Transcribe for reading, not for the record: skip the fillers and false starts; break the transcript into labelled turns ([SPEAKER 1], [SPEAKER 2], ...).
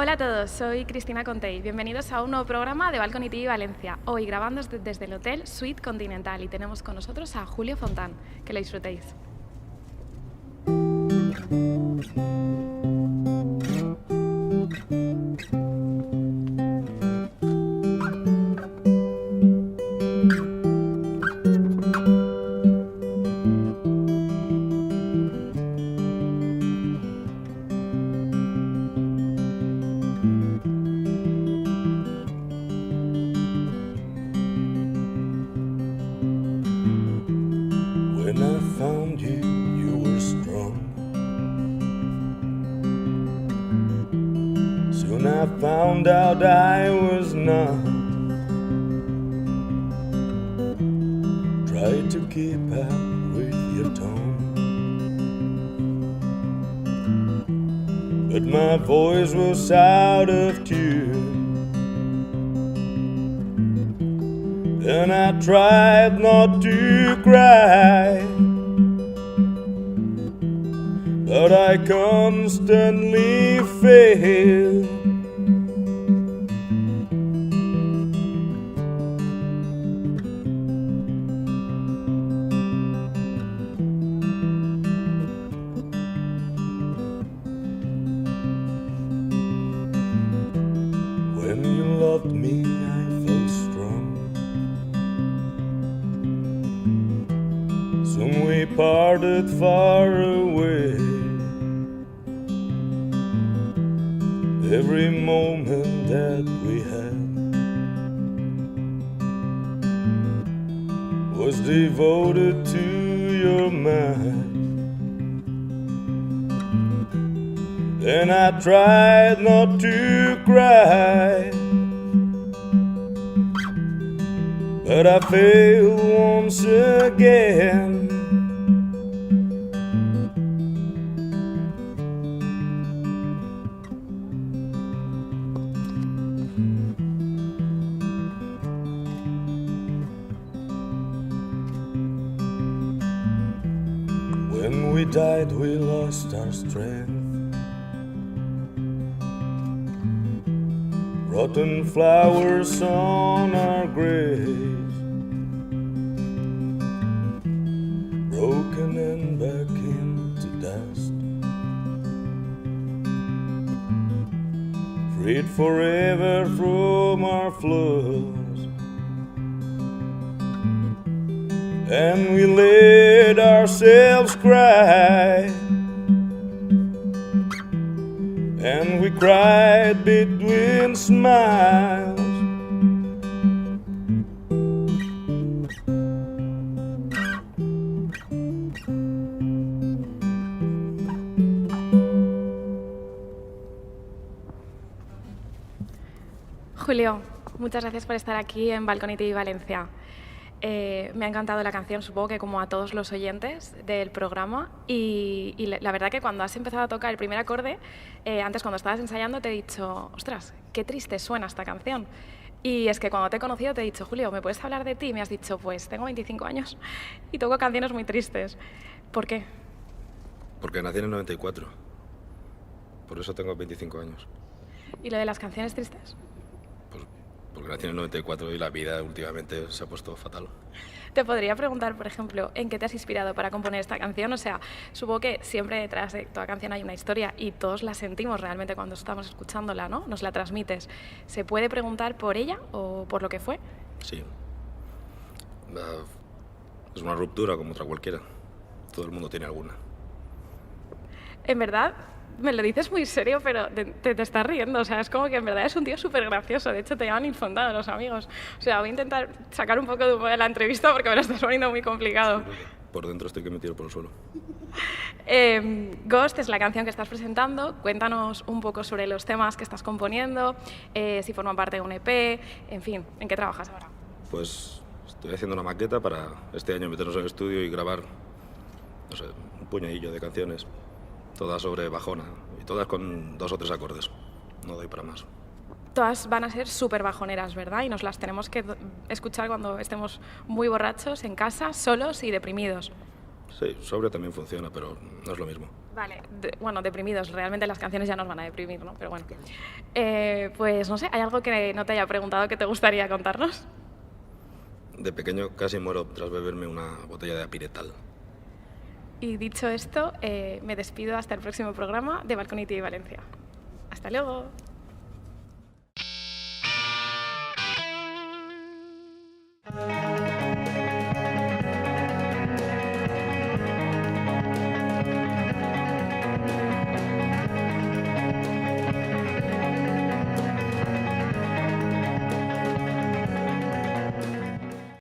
[SPEAKER 1] Hola a todos, soy Cristina Contey. Bienvenidos a un nuevo programa de Balcony TV Valencia. Hoy grabando desde el Hotel Suite Continental y tenemos con nosotros a Julio Fontán. Que lo disfrutéis.
[SPEAKER 2] When I found you, you were strong. Soon I found out I was not. Tried to keep up with your tone, but my voice was out of tune. And I tried not to cry, but I constantly failed. When you loved me, I felt strong. Soon we parted far away. Every moment that we had was devoted to your mind. And I tried not to cry, but I failed once again. When we died, we lost our strength. Rotten flowers on our graves, broken and back into dust, freed forever from our flaws. And we let ourselves cry, and we cried between smiles.
[SPEAKER 1] Julio, muchas gracias por estar aquí en Balcony TV Valencia. Me ha encantado la canción, supongo que como a todos los oyentes del programa, y la verdad que cuando has empezado a tocar el primer acorde, antes cuando estabas ensayando te he dicho, ostras, qué triste suena esta canción. Y es que cuando te he conocido te he dicho, Julio, ¿me puedes hablar de ti? Y me has dicho, pues tengo 25 años y toco canciones muy tristes. ¿Por qué?
[SPEAKER 3] Porque nací en el 94, por eso tengo 25 años.
[SPEAKER 1] ¿Y lo de las canciones tristes?
[SPEAKER 3] Porque nací en el 94 y la vida últimamente se ha puesto fatal.
[SPEAKER 1] Te podría preguntar, por ejemplo, ¿en qué te has inspirado para componer esta canción? O sea, supongo que siempre detrás de toda canción hay una historia y todos la sentimos realmente cuando estamos escuchándola, ¿no? Nos la transmites. ¿Se puede preguntar por ella o por lo que fue?
[SPEAKER 3] Sí. Es una ruptura como otra cualquiera. Todo el mundo tiene alguna.
[SPEAKER 1] En verdad, me lo dices muy serio, pero te estás riendo. O sea, es como que en verdad es un tío súper gracioso. De hecho, te llaman infundado los amigos. O sea, voy a intentar sacar un poco de humor de la entrevista porque me lo estás poniendo muy complicado.
[SPEAKER 3] Por dentro estoy que me tiro por el suelo.
[SPEAKER 1] Ghost es la canción que estás presentando. Cuéntanos un poco sobre los temas que estás componiendo, si forman parte de un EP, en fin, ¿en qué trabajas ahora?
[SPEAKER 3] Pues estoy haciendo una maqueta para este año meternos en el estudio y grabar, no sé, un puñadillo de canciones. Todas sobre bajona y todas con 2 o 3 acordes. No doy para más.
[SPEAKER 1] Todas van a ser súper bajoneras, ¿verdad? Y nos las tenemos que escuchar cuando estemos muy borrachos, en casa, solos y deprimidos.
[SPEAKER 3] Sí, sobrio también funciona, pero no es lo mismo.
[SPEAKER 1] Vale, bueno, deprimidos. Realmente las canciones ya nos van a deprimir, ¿no? Pero bueno. Pues no sé, ¿hay algo que no te haya preguntado que te gustaría contarnos?
[SPEAKER 3] De pequeño casi muero tras beberme una botella de apiretal.
[SPEAKER 1] Y dicho esto, me despido hasta el próximo programa de Balcony TV Valencia. Hasta luego.